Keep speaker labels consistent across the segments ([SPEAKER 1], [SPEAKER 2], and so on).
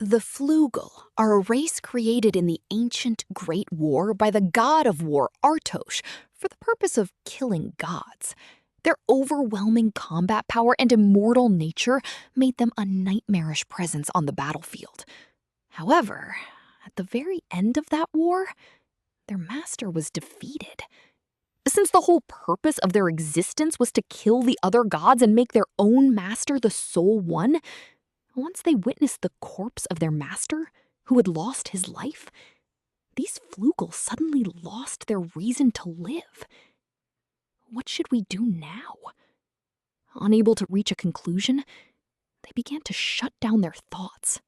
[SPEAKER 1] The Flügel are a race created in the ancient Great War by the god of war Artosh for the purpose of killing gods. Their overwhelming combat power and immortal nature made them a nightmarish presence on the battlefield. However, at the very end of that war, their master was defeated. Since the whole purpose of their existence was to kill the other gods and make their own master the sole one, once they witnessed the corpse of their master, who had lost his life, these Flügel suddenly lost their reason to live. What should we do now? Unable to reach a conclusion, they began to shut down their thoughts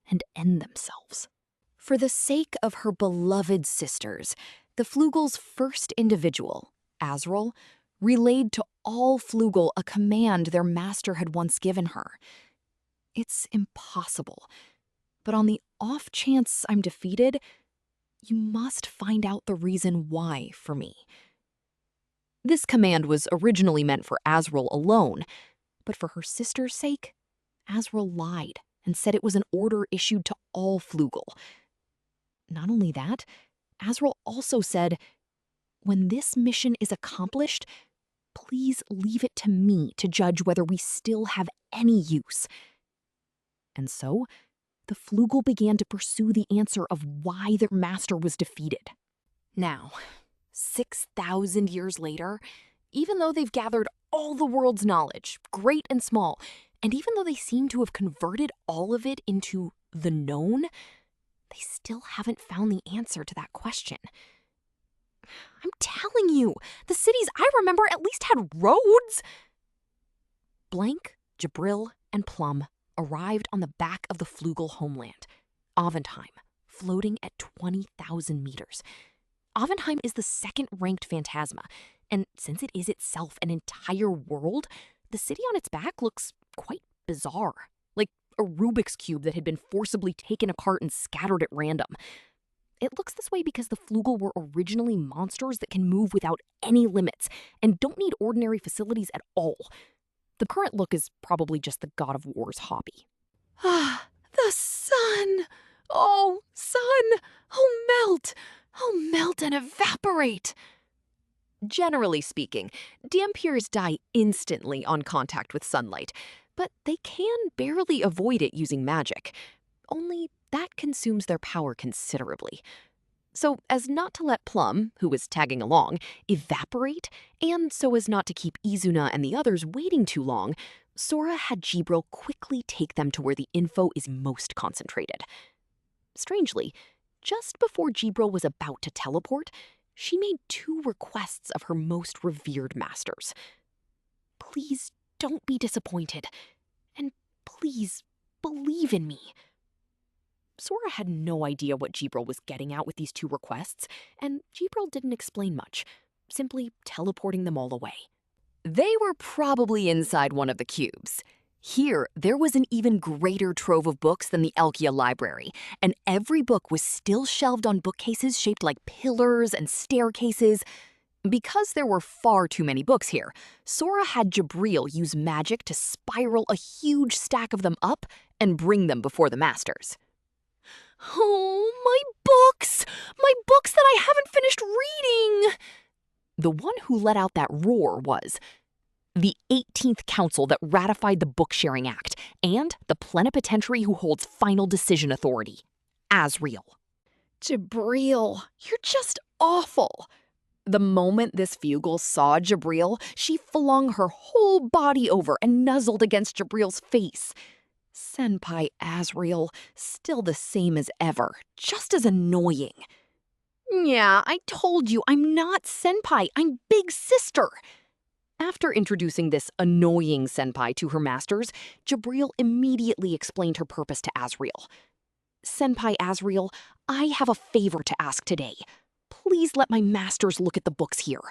[SPEAKER 1] and end themselves. For the sake of her beloved sisters, the Flügel's first individual, Azril, relayed to all Flügel a command their master had once given her. It's impossible, but on the off chance I'm defeated, you must find out the reason why for me. This command was originally meant for Azril alone, but for her sister's sake, Azril lied and said it was an order issued to all Flügel. Not only that, Azril also said, "When this mission is accomplished, please leave it to me to judge whether we still have any use." And so, the Flügel began to pursue the answer of why their master was defeated. Now, 6,000 years later, even though they've gathered all the world's knowledge, great and small, and even though they seem to have converted all of it into the known, they still haven't found the answer to that question. I'm telling you, the cities I remember at least had roads. Blank, Jibril, and Plum arrived on the back of the Flügel homeland, Avonheim, floating at 20,000 meters. Avonheim is the second-ranked phantasma, and since it is itself an entire world, the city on its back looks quite bizarre, like a Rubik's Cube that had been forcibly taken apart and scattered at random. It looks this way because the Flügel were originally monsters that can move without any limits and don't need ordinary facilities at all. The current look is probably just the God of War's hobby.
[SPEAKER 2] Ah, the sun! Oh, sun! Oh, melt and evaporate!
[SPEAKER 1] Generally speaking, Dampiers die instantly on contact with sunlight, but they can barely avoid it using magic. Only that consumes their power considerably. So as not to let Plum, who was tagging along, evaporate, and so as not to keep Izuna and the others waiting too long, Sora had Jibril quickly take them to where the info is most concentrated. Strangely, just before Jibril was about to teleport, she made 2 requests of her most revered masters. Please don't be disappointed, and please believe in me. Sora had no idea what Jibril was getting at with these 2 requests, and Jibril didn't explain much, simply teleporting them all away. They were probably inside one of the cubes. Here, there was an even greater trove of books than the Elkia library, and every book was still shelved on bookcases shaped like pillars and staircases. Because there were far too many books here, Sora had Jibril use magic to spiral a huge stack of them up and bring them before the masters.
[SPEAKER 2] Oh, my books! My books that I haven't finished reading!
[SPEAKER 1] The one who let out that roar was the 18th Council that ratified the Book-Sharing Act, and the plenipotentiary who holds final decision authority, Azril.
[SPEAKER 2] Jibril, you're just awful.
[SPEAKER 1] The moment this Flügel saw Jibril, she flung her whole body over and nuzzled against Jibril's face. Senpai Azril, still the same as ever, just as annoying. Yeah, I told you, I'm not Senpai, I'm Big Sister. After introducing this annoying Senpai to her masters, Jibril immediately explained her purpose to Azril. Senpai Azril, I have a favor to ask today. Please let my masters look at the books here.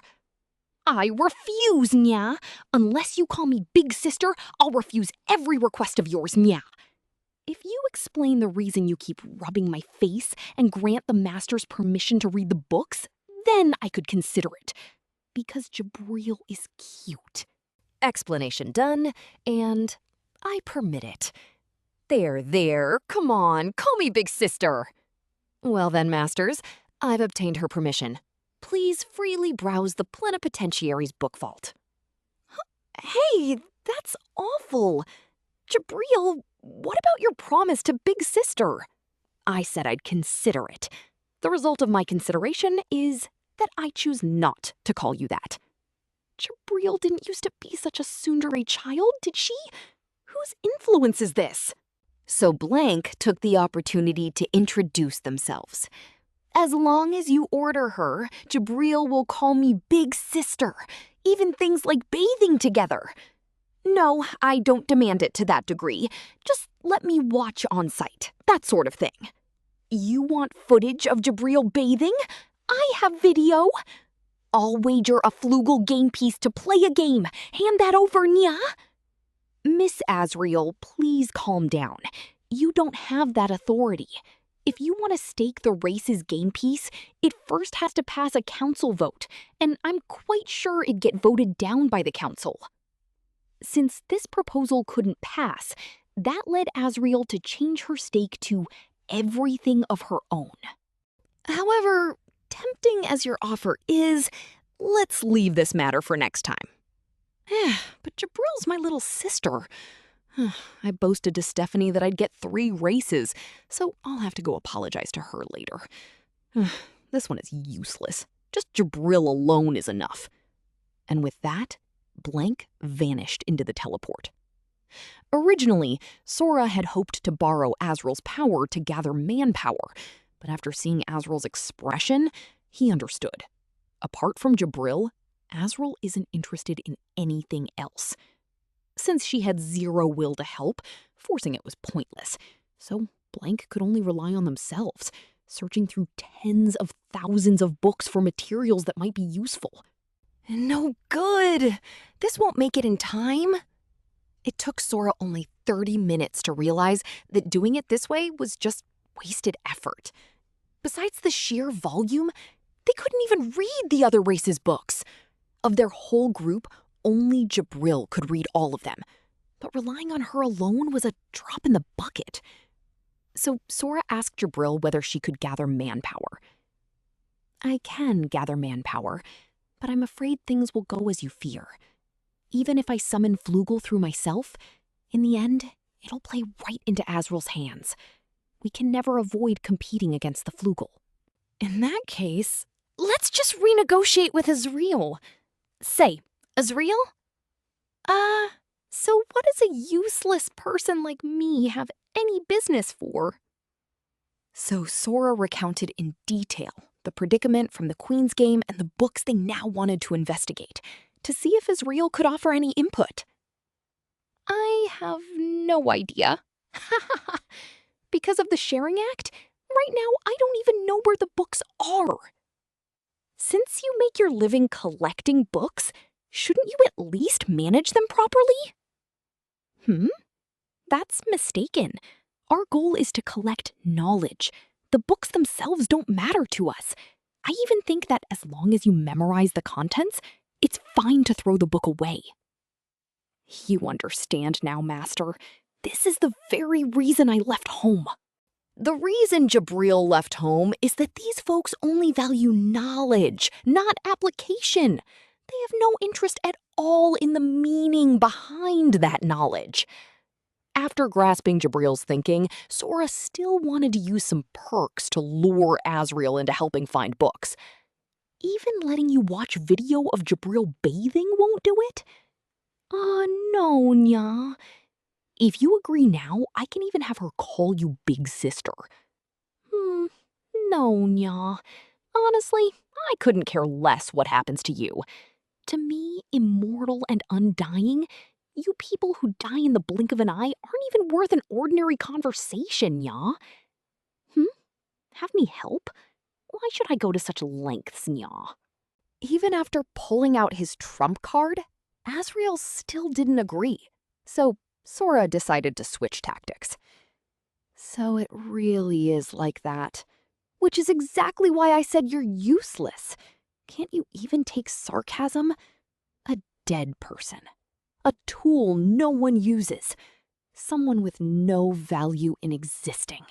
[SPEAKER 1] I refuse, nya. Unless you call me Big Sister, I'll refuse every request of yours, nya. If you explain the reason you keep rubbing my face and grant the masters permission to read the books, then I could consider it. Because Jibril is cute. Explanation done, and I permit it. There, come on, call me big sister. Well then, masters, I've obtained her permission. Please freely browse the plenipotentiary's book vault. Hey, that's awful. Jibril, what about your promise to big sister? I said I'd consider it. The result of my consideration is that I choose not to call you that. Jibril didn't used to be such a tsundere child, did she? Whose influence is this? So Blank took the opportunity to introduce themselves. As long as you order her, Jibril will call me big sister, even things like bathing together. No, I don't demand it to that degree. Just let me watch on site, that sort of thing. You want footage of Jibril bathing? I have video. I'll wager a Flügel game piece to play a game. Hand that over, Nya. Miss Azril, please calm down. You don't have that authority. If you want to stake the race's game piece, it first has to pass a council vote, and I'm quite sure it'd get voted down by the council. Since this proposal couldn't pass, that led Azril to change her stake to everything of her own. However, tempting as your offer is, let's leave this matter for next time. But Jibril's my little sister. I boasted to Stephanie that I'd get 3 races, so I'll have to go apologize to her later. This one is useless. Just Jibril alone is enough. And with that, Blank vanished into the teleport. Originally, Sora had hoped to borrow Azril's power to gather manpower, but after seeing Azril's expression, he understood. Apart from Jibril, Azril isn't interested in anything else. Since she had 0 will to help, forcing it was pointless, so Blank could only rely on themselves, searching through tens of thousands of books for materials that might be useful. No good! This won't make it in time. It took Sora only 30 minutes to realize that doing it this way was just wasted effort. Besides the sheer volume, they couldn't even read the other race's books. Of their whole group, only Jibril could read all of them, but relying on her alone was a drop in the bucket. So Sora asked Jibril whether she could gather manpower. I can gather manpower, but I'm afraid things will go as you fear. Even if I summon Flügel through myself, in the end, it'll play right into Azril's hands. We can never avoid competing against the Flügel. In that case, let's just renegotiate with Azril. Say, Azril? So what does a useless person like me have any business for? So Sora recounted in detail the predicament from the Queen's game and the books they now wanted to investigate, to see if Azril could offer any input. I have no idea. Because of the Sharing Act, right now I don't even know where the books are. Since you make your living collecting books, shouldn't you at least manage them properly? That's mistaken. Our goal is to collect knowledge. The books themselves don't matter to us. I even think that as long as you memorize the contents, it's fine to throw the book away. You understand now, Master. This is the very reason I left home. The reason Jibril left home is that these folks only value knowledge, not application. They have no interest at all in the meaning behind that knowledge. After grasping Jibril's thinking, Sora still wanted to use some perks to lure Azril into helping find books. Even letting you watch video of Jibril bathing won't do it? No, Nya. If you agree now, I can even have her call you big sister. No, Nya. Honestly, I couldn't care less what happens to you. To me, immortal and undying, you people who die in the blink of an eye aren't even worth an ordinary conversation, Nya. Have me help? Why should I go to such lengths, Nya? Even after pulling out his trump card, Azril still didn't agree. So Sora decided to switch tactics. So it really is like that. Which is exactly why I said you're useless. Can't you even take sarcasm? A dead person. A tool no one uses. Someone with no value in existing.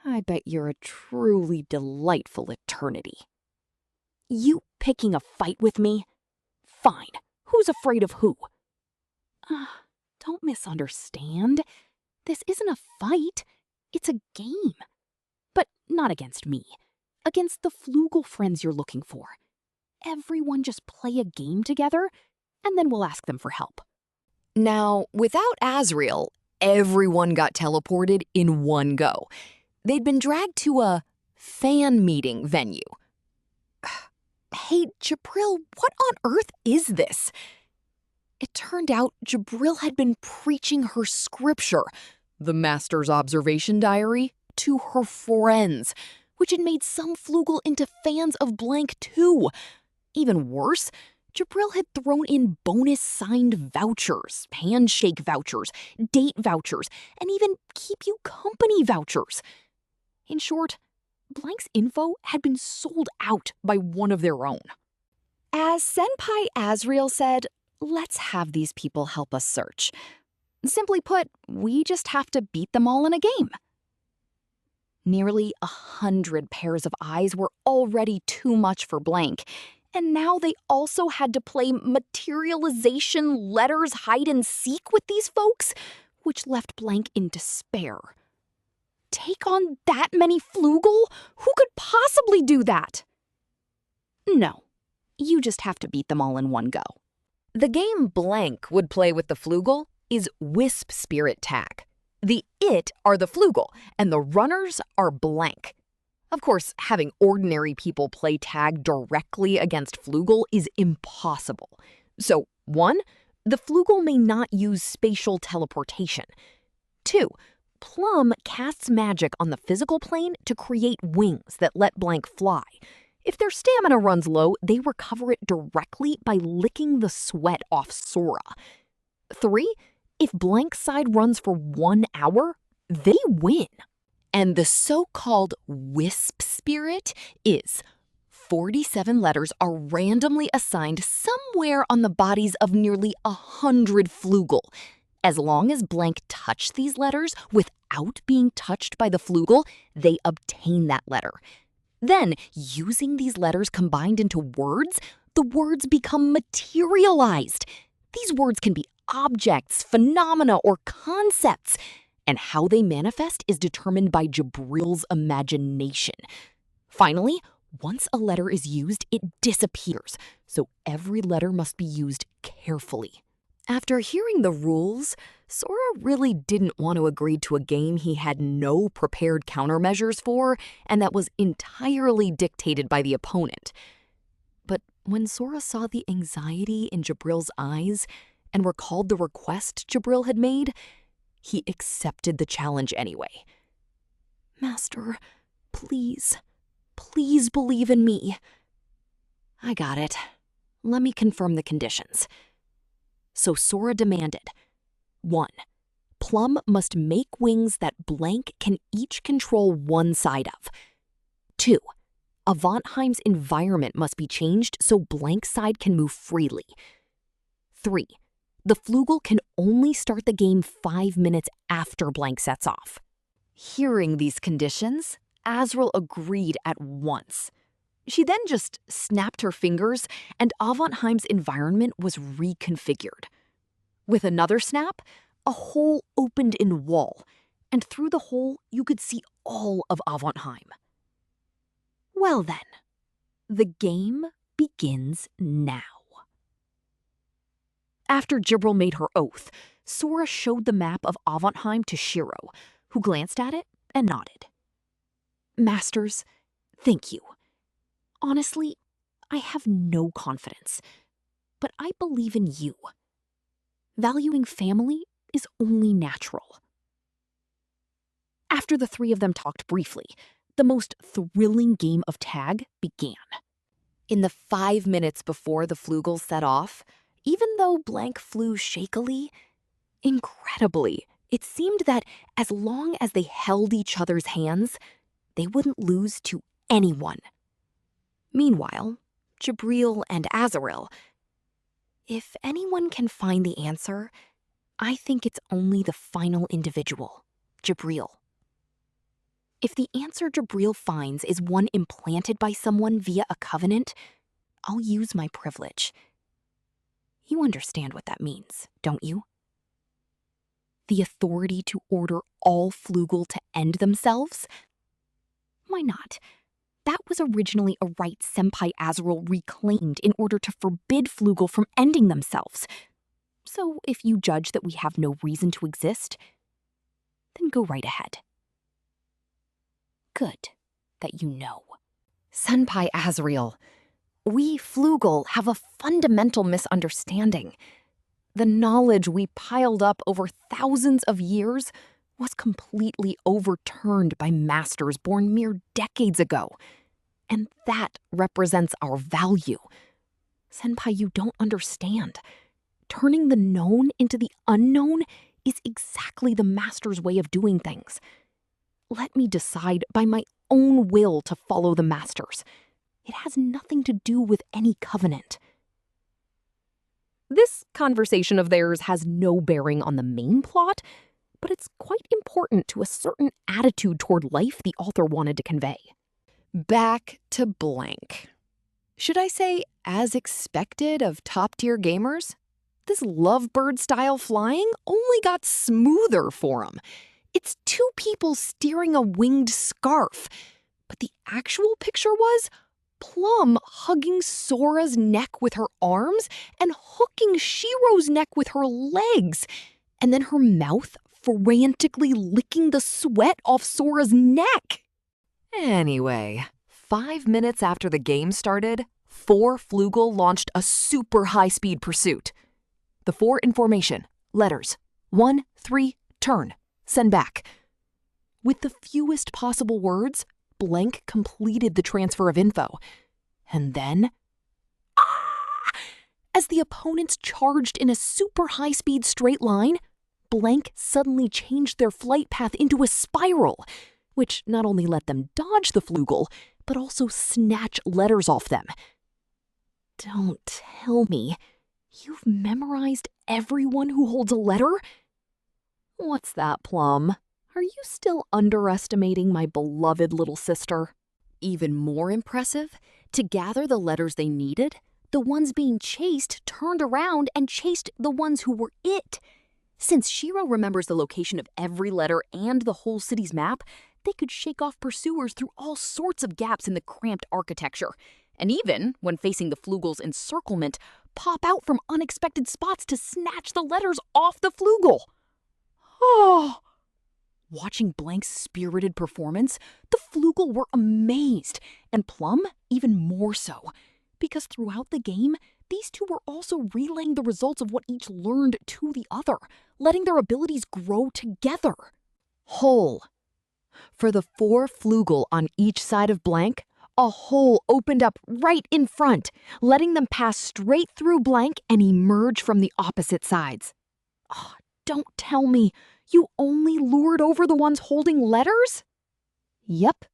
[SPEAKER 1] I bet you're a truly delightful eternity. You picking a fight with me? Fine. Who's afraid of who? Don't misunderstand. This isn't a fight. It's a game. But not against me. Against the Flügel friends you're looking for. Everyone just play a game together, and then we'll ask them for help. Now, without Azril, everyone got teleported in one go. They'd been dragged to a fan meeting venue. Hey, Jibril, what on earth is this? It turned out Jibril had been preaching her scripture, the Master's observation diary, to her friends, which had made some Flügel into fans of blank too. Even worse, Jibril had thrown in bonus signed vouchers, handshake vouchers, date vouchers, and even keep you company vouchers. In short, Blank's info had been sold out by one of their own. As Senpai Azril said, let's have these people help us search. Simply put, we just have to beat them all in a game. Nearly 100 pairs of eyes were already too much for Blank, and now they also had to play materialization letters hide and seek with these folks, which left Blank in despair. Take on that many Flügel? Who could possibly do that? No, you just have to beat them all in one go. The game Blank would play with the Flügel is Wisp Spirit Tag. The It are the Flügel, and the runners are Blank. Of course, having ordinary people play tag directly against Flügel is impossible. So, 1, the Flügel may not use spatial teleportation. 2, Plum casts magic on the physical plane to create wings that let Blank fly. If their stamina runs low, they recover it directly by licking the sweat off Sora. 3, if Blank's side runs for 1 hour, they win. And the so-called Wisp Spirit is 47 letters are randomly assigned somewhere on the bodies of nearly 100 Flügel. As long as Blank touch these letters without being touched by the Flügel, they obtain that letter. Then, using these letters combined into words, the words become materialized. These words can be objects, phenomena, or concepts. And how they manifest is determined by Jibril's imagination. Finally, once a letter is used, it disappears, so every letter must be used carefully. After hearing the rules, Sora really didn't want to agree to a game he had no prepared countermeasures for and that was entirely dictated by the opponent. But when Sora saw the anxiety in Jibril's eyes and recalled the request Jibril had made, he accepted the challenge anyway. Master, please believe in me. I got it. Let me confirm the conditions. So Sora demanded, 1, Plum must make wings that Blank can each control one side of. 2, Avantheim's environment must be changed so Blank's side can move freely. 3, the Flügel can only start the game 5 minutes after Blank sets off. Hearing these conditions, Azril agreed at once. She then just snapped her fingers and Avantheim's environment was reconfigured. With another snap, a hole opened in the wall, and through the hole you could see all of Avantheim. Well then, the game begins now. After Jibril made her oath, Sora showed the map of Avantheim to Shiro, who glanced at it and nodded. Masters, thank you. Honestly, I have no confidence, but I believe in you. Valuing family is only natural. After the 3 of them talked briefly, the most thrilling game of tag began. In the 5 minutes before the Flügel set off, even though Blank flew shakily, incredibly, it seemed that as long as they held each other's hands, they wouldn't lose to anyone. Meanwhile, Jibril and Azril, if anyone can find the answer, I think it's only the final individual, Jibril. If the answer Jibril finds is one implanted by someone via a covenant, I'll use my privilege. You understand what that means, don't you? The authority to order all Flügel to end themselves? Why not? That was originally a right Senpai Azril reclaimed in order to forbid Flügel from ending themselves. So if you judge that we have no reason to exist, then go right ahead. Good that you know. Senpai Azril, we Flügel have a fundamental misunderstanding. The knowledge we piled up over thousands of years was completely overturned by masters born mere decades ago. And that represents our value. Senpai, you don't understand. Turning the known into the unknown is exactly the master's way of doing things. Let me decide by my own will to follow the masters. It has nothing to do with any covenant. This conversation of theirs has no bearing on the main plot, but it's quite important to a certain attitude toward life the author wanted to convey. Back to blank. Should I say, as expected of top-tier gamers? This lovebird-style flying only got smoother for him. It's two people steering a winged scarf. But the actual picture was Plum hugging Sora's neck with her arms and hooking Shiro's neck with her legs, and then her mouth frantically licking the sweat off Sora's neck. Anyway, 5 minutes after the game started, 4 Flügel launched a super high-speed pursuit. The 4 in formation, letters, 1, 3, turn, send back. With the fewest possible words, Blank completed the transfer of info. And then, as the opponents charged in a super high-speed straight line, Blank suddenly changed their flight path into a spiral, which not only let them dodge the Flügel, but also snatch letters off them. Don't tell me you've memorized everyone who holds a letter? What's that, Plum? Are you still underestimating my beloved little sister? Even more impressive, to gather the letters they needed, the ones being chased turned around and chased the ones who were it. Since Shiro remembers the location of every letter and the whole city's map, they could shake off pursuers through all sorts of gaps in the cramped architecture. And even, when facing the Flügel's encirclement, pop out from unexpected spots to snatch the letters off the Flügel. Oh! Watching Blank's spirited performance, the Flügel were amazed, and Plum even more so, because throughout the game, these two were also relaying the results of what each learned to the other, letting their abilities grow together. Hole. For the 4 Flügel on each side of Blank, a hole opened up right in front, letting them pass straight through Blank and emerge from the opposite sides. Oh, don't tell me you only lured over the ones holding letters? Yep,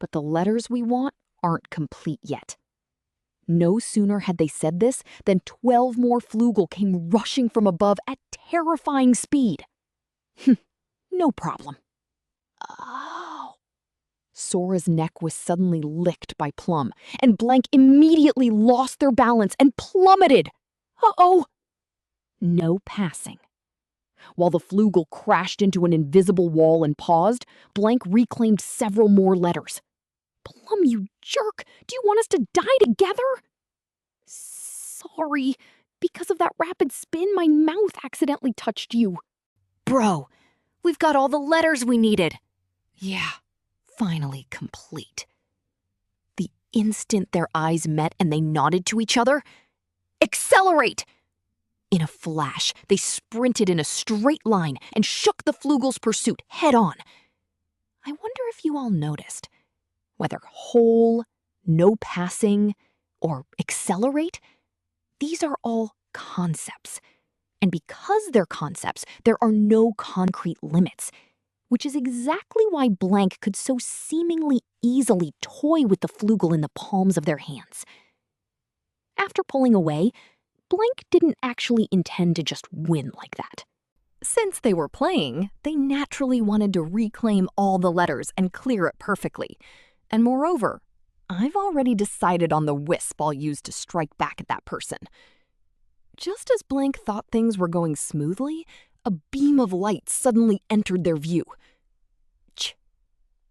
[SPEAKER 1] but the letters we want aren't complete yet. No sooner had they said this than 12 more Flügel came rushing from above at terrifying speed. No problem. Oh. Sora's neck was suddenly licked by Plum, and Blank immediately lost their balance and plummeted. Uh-oh. No passing. While the Flügel crashed into an invisible wall and paused, Blank reclaimed several more letters. Plum, you jerk! Do you want us to die together? Sorry. Because of that rapid spin, my mouth accidentally touched you. Bro, we've got all the letters we needed. Yeah, finally complete. The instant their eyes met and they nodded to each other, accelerate! In a flash, they sprinted in a straight line and shook the Flügel's pursuit head on. I wonder if you all noticed. Whether whole, no passing, or accelerate, these are all concepts. And because they're concepts, there are no concrete limits, which is exactly why Blank could so seemingly easily toy with the Flügel in the palms of their hands. After pulling away, Blank didn't actually intend to just win like that. Since they were playing, they naturally wanted to reclaim all the letters and clear it perfectly. And moreover, I've already decided on the wisp I'll use to strike back at that person. Just as Blank thought things were going smoothly, a beam of light suddenly entered their view.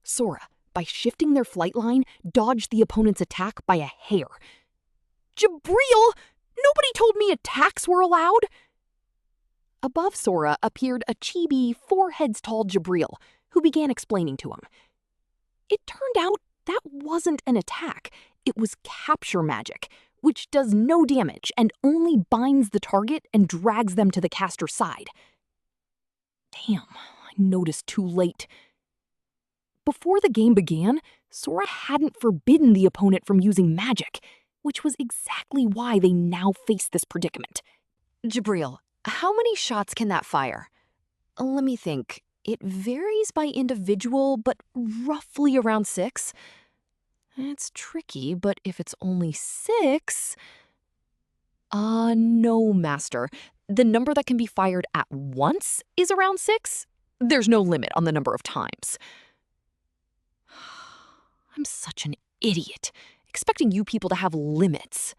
[SPEAKER 1] Sora, by shifting their flight line, dodged the opponent's attack by a hair.
[SPEAKER 2] Jibril! Nobody told me attacks were allowed!
[SPEAKER 1] Above Sora appeared a chibi, 4 heads tall Jibril, who began explaining to him. It turned out that wasn't an attack, it was capture magic, which does no damage and only binds the target and drags them to the caster's side. Damn, I noticed too late. Before the game began, Sora hadn't forbidden the opponent from using magic, which was exactly why they now faced this predicament. Jibril, how many shots can that fire? Let me think. It varies by individual, but roughly around 6. It's tricky, but if it's only 6... No, Master. The number that can be fired at once is around 6. There's no limit on the number of times. I'm such an idiot, expecting you people to have limits.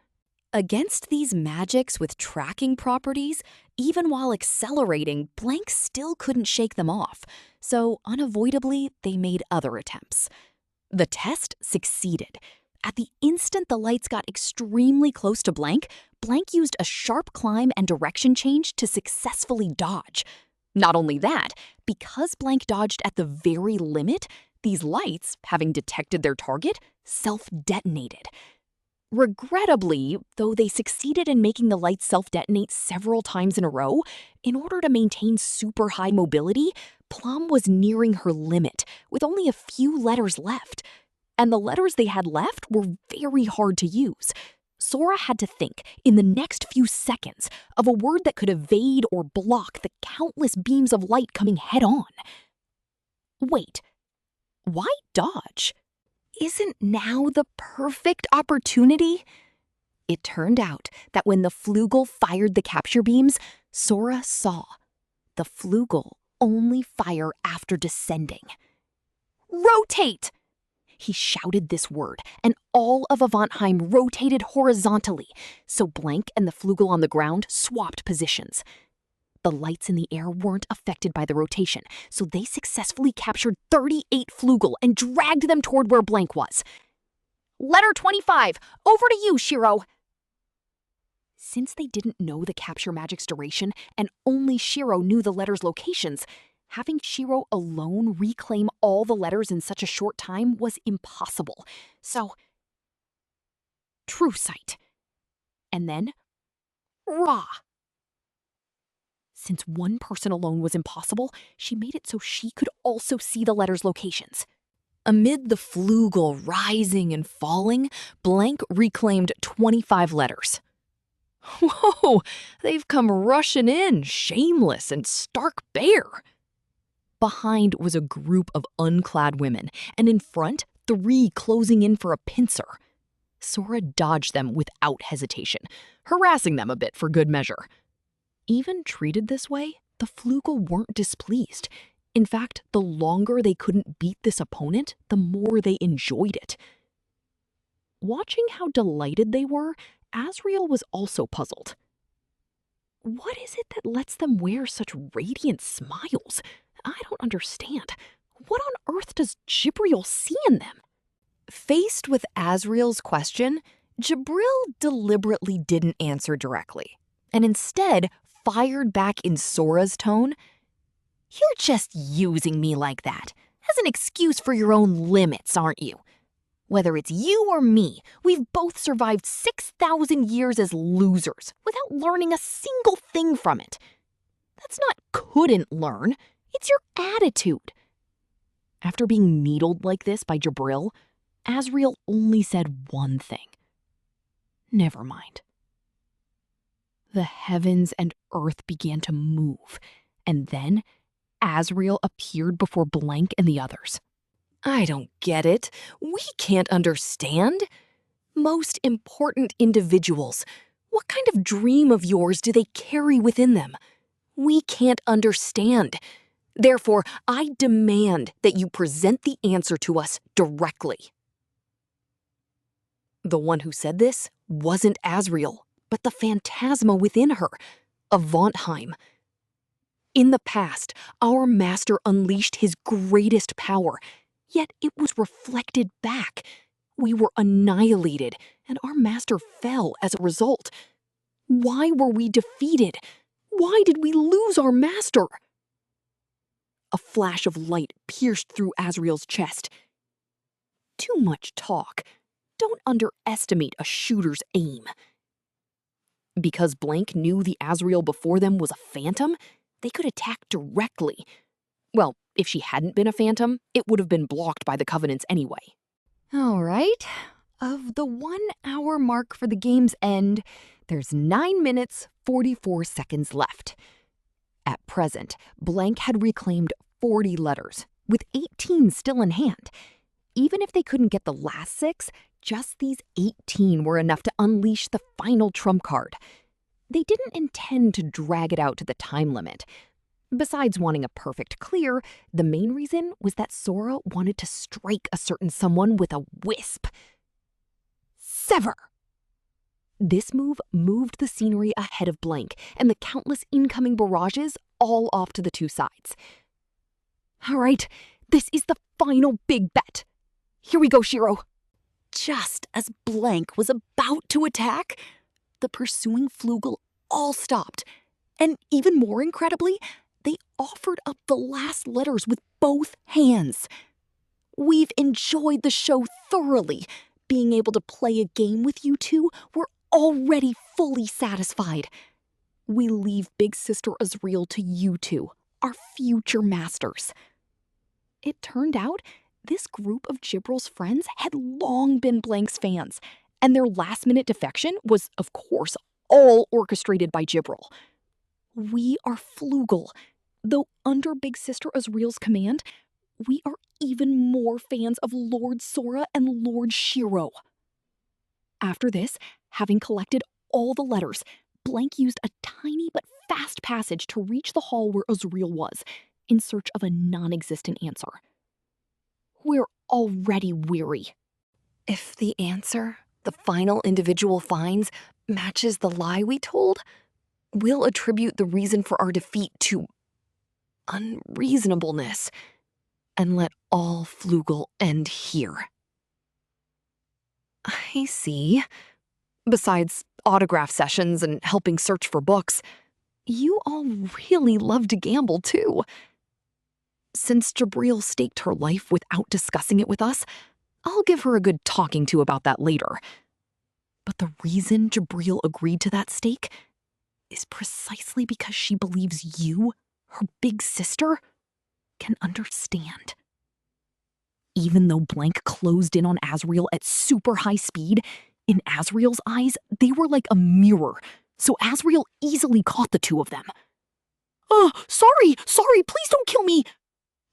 [SPEAKER 1] Against these magics with tracking properties, even while accelerating, Blank still couldn't shake them off, so unavoidably they made other attempts. The test succeeded. At the instant the lights got extremely close to Blank, Blank used a sharp climb and direction change to successfully dodge. Not only that, because Blank dodged at the very limit, these lights, having detected their target, self-detonated. Regrettably, though they succeeded in making the lights self-detonate several times in a row, in order to maintain super high mobility, Plum was nearing her limit, with only a few letters left. And the letters they had left were very hard to use. Sora had to think, in the next few seconds, of a word that could evade or block the countless beams of light coming head-on. Wait. Why dodge? Isn't now the perfect opportunity? It turned out that when the Flügel fired the capture beams, Sora saw the Flügel only fire after descending. Rotate! He shouted this word, and all of Avantheim rotated horizontally, so Blank and the Flügel on the ground swapped positions. The lights in the air weren't affected by the rotation, so they successfully captured 38 Flügel and dragged them toward where Blank was. Letter 25, over to you, Shiro. Since they didn't know the capture magic's duration, and only Shiro knew the letters' locations, having Shiro alone reclaim all the letters in such a short time was impossible. So, True Sight. And then, Ra. Since one person alone was impossible, she made it so she could also see the letters' locations. Amid the Flügel rising and falling, Blank reclaimed 25 letters. Whoa, they've come rushing in, shameless and stark bare. Behind was a group of unclad women, and in front, 3 closing in for a pincer. Sora dodged them without hesitation, harassing them a bit for good measure. Even treated this way, the Flügel weren't displeased. In fact, the longer they couldn't beat this opponent, the more they enjoyed it. Watching how delighted they were, Azril was also puzzled. What is it that lets them wear such radiant smiles? I don't understand. What on earth does Jibril see in them? Faced with Azriel's question, Jibril deliberately didn't answer directly, and instead fired back in Sora's tone. You're just using me like that, as an excuse for your own limits, aren't you? Whether it's you or me, we've both survived 6,000 years as losers without learning a single thing from it. That's not couldn't learn, it's your attitude. After being needled like this by Jibril, Azril only said one thing. Never mind. The heavens and earth began to move, and then Azril appeared before Blank and the others. I don't get it. We can't understand. Most important individuals. What kind of dream of yours do they carry within them? We can't understand. Therefore, I demand that you present the answer to us directly." The one who said this wasn't Azril, but the phantasma within her, Avantheim. In the past, our master unleashed his greatest power, yet it was reflected back. We were annihilated, and our master fell as a result. Why were we defeated? Why did we lose our master? A flash of light pierced through Azriel's chest. Too much talk. Don't underestimate a shooter's aim. Because Blank knew the Azril before them was a phantom, they could attack directly. Well, if she hadn't been a phantom, it would have been blocked by the Covenants anyway. All right. Of the 1 hour mark for the game's end, there's 9 minutes, 44 seconds left. At present, Blank had reclaimed 40 letters, with 18 still in hand. Even if they couldn't get the last 6, just these 18 were enough to unleash the final trump card. They didn't intend to drag it out to the time limit. Besides wanting a perfect clear, the main reason was that Sora wanted to strike a certain someone with a wisp. Sever! This move moved the scenery ahead of Blank and the countless incoming barrages all off to the 2 sides. All right, this is the final big bet. Here we go, Shiro. Just as Blank was about to attack, the pursuing Flügel all stopped. And even more incredibly, they offered up the last letters with both hands. We've enjoyed the show thoroughly. Being able to play a game with you two, we're already fully satisfied. We leave Big Sister Azril to you two, our future masters. It turned out this group of Jibril's friends had long been Blank's fans, and their last-minute defection was, of course, all orchestrated by Jibril. We are Flügel. Though under Big Sister Azril's command, we are even more fans of Lord Sora and Lord Shiro. After this, having collected all the letters, Blank used a tiny but fast passage to reach the hall where Azril was, in search of a non-existent answer. We're already weary. If the answer the final individual finds matches the lie we told, we'll attribute the reason for our defeat to unreasonableness and let all Flügel end here. I see. Besides autograph sessions and helping search for books, you all really love to gamble too. Since Jibril staked her life without discussing it with us, I'll give her a good talking to about that later. But the reason Jibril agreed to that stake is precisely because she believes you, her big sister, can understand. Even though Blank closed in on Azril at super high speed, in Azriel's eyes, they were like a mirror, so Azril easily caught the two of them. Sorry, please don't kill me.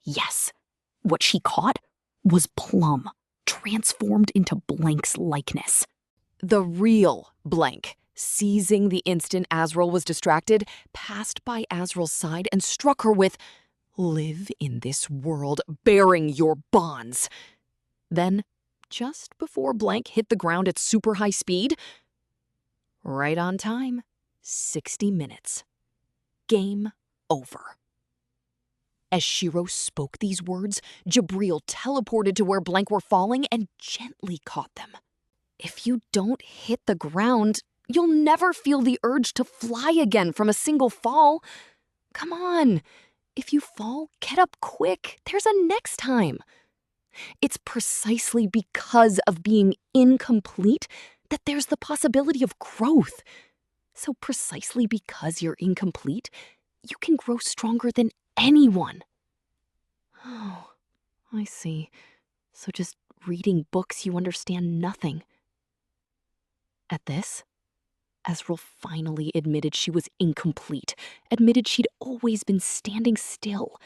[SPEAKER 1] Yes, what she caught was Plum, transformed into Blank's likeness. The real Blank, seizing the instant Azril was distracted, passed by Azril's side and struck her with, "Live in this world bearing your bonds." Then, just before Blank hit the ground at super high speed, right on time, 60 minutes. Game over. As Shiro spoke these words, Jibril teleported to where Blank were falling and gently caught them. If you don't hit the ground, you'll never feel the urge to fly again from a single fall. Come on. If you fall, get up quick. There's a next time. It's precisely because of being incomplete that there's the possibility of growth. So precisely because you're incomplete, you can grow stronger than anyone. Oh, I see. So just reading books, you understand nothing. At this, Azril finally admitted she was incomplete, admitted she'd always been standing still.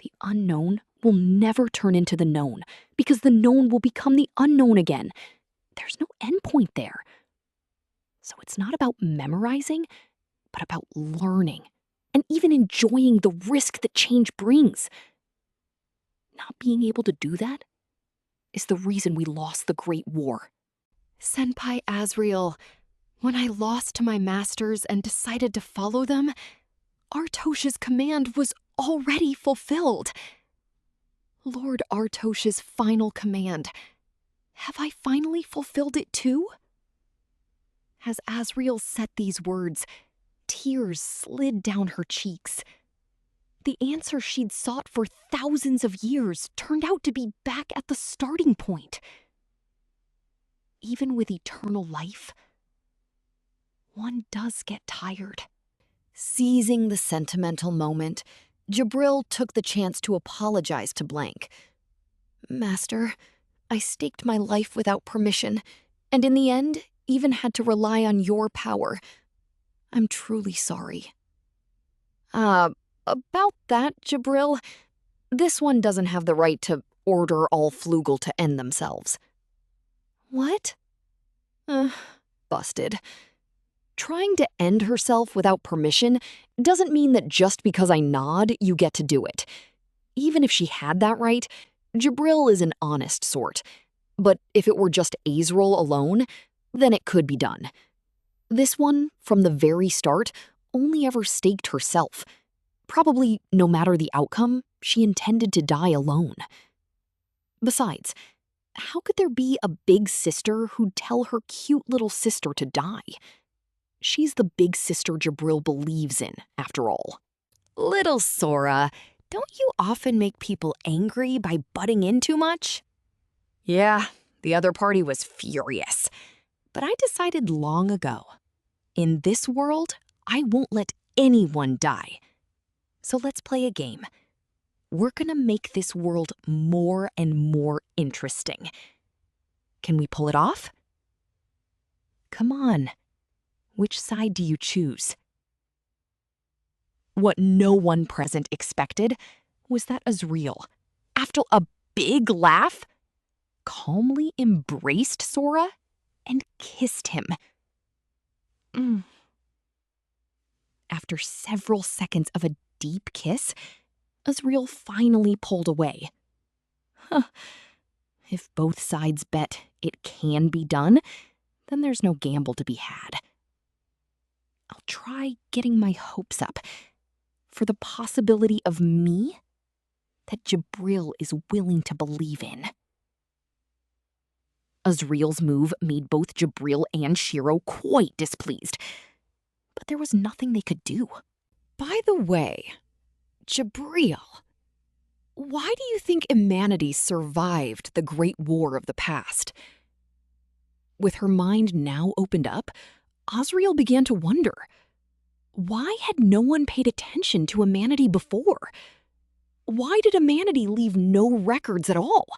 [SPEAKER 1] The unknown will never turn into the known, because the known will become the unknown again. There's no endpoint there. So it's not about memorizing, but about learning and even enjoying the risk that change brings. Not being able to do that is the reason we lost the Great War.
[SPEAKER 2] Senpai Azril, when I lost to my masters and decided to follow them, Artosh's command was already fulfilled. Lord Artosh's final command. Have I finally fulfilled it too? As Azril said these words, tears slid down her cheeks. The answer she'd sought for thousands of years turned out to be back at the starting point. Even with eternal life, one does get tired.
[SPEAKER 1] Seizing the sentimental moment, Jibril took the chance to apologize to Blank. Master, I staked my life without permission, and in the end, even had to rely on your power. I'm truly sorry. About that, Jibril, this one doesn't have the right to order all Flügel to end themselves.
[SPEAKER 2] What?
[SPEAKER 1] Busted. Trying to end herself without permission doesn't mean that just because I nod, you get to do it. Even if she had that right, Jibril is an honest sort. But if it were just Azril alone, then it could be done. This one, from the very start, only ever staked herself. Probably, no matter the outcome, she intended to die alone. Besides, how could there be a big sister who'd tell her cute little sister to die? She's the big sister Jibril believes in, after all.
[SPEAKER 2] Little Sora, don't you often make people angry by butting in too much?
[SPEAKER 1] Yeah, the other party was furious.
[SPEAKER 2] But I decided long ago, in this world, I won't let anyone die. So let's play a game. We're gonna make this world more and more interesting. Can we pull it off? Come on. Which side do you choose? What no one present expected was that Azril, after a big laugh, calmly embraced Sora and kissed him. After several seconds of a deep kiss, Azril finally pulled away. If both sides bet it can be done, then there's no gamble to be had. I'll try getting my hopes up for the possibility of me that Jibril is willing to believe in. Azril's move made both Jibril and Shiro quite displeased, but there was nothing they could do. By the way, Jibril, why do you think humanity survived the Great War of the past? With her mind now opened up, Azril began to wonder, why had no one paid attention to humanity before? Why did humanity leave no records at all?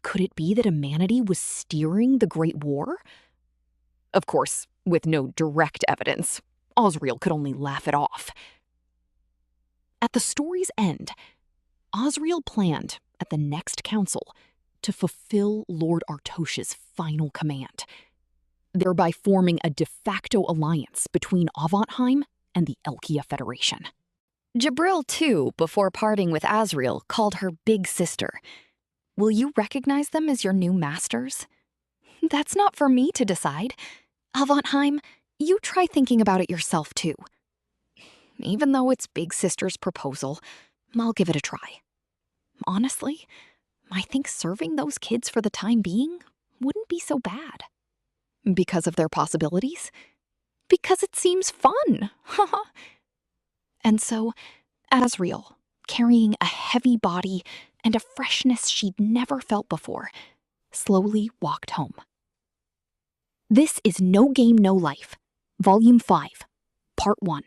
[SPEAKER 2] Could it be that humanity was steering the Great War? Of course, with no direct evidence, Azril could only laugh it off. At the story's end, Azril planned, at the next council, to fulfill Lord Artosh's final command, thereby forming a de facto alliance between Avantheim and the Elkia Federation. Jibril, too, before parting with Azril, called her big sister. Will you recognize them as your new masters? That's not for me to decide. Avantheim, you try thinking about it yourself, too. Even though it's Big Sister's proposal, I'll give it a try. Honestly, I think serving those kids for the time being wouldn't be so bad. Because of their possibilities? Because it seems fun. And so, Azril, carrying a heavy body and a freshness she'd never felt before, slowly walked home. This is No Game, No Life, Volume 5, Part 1.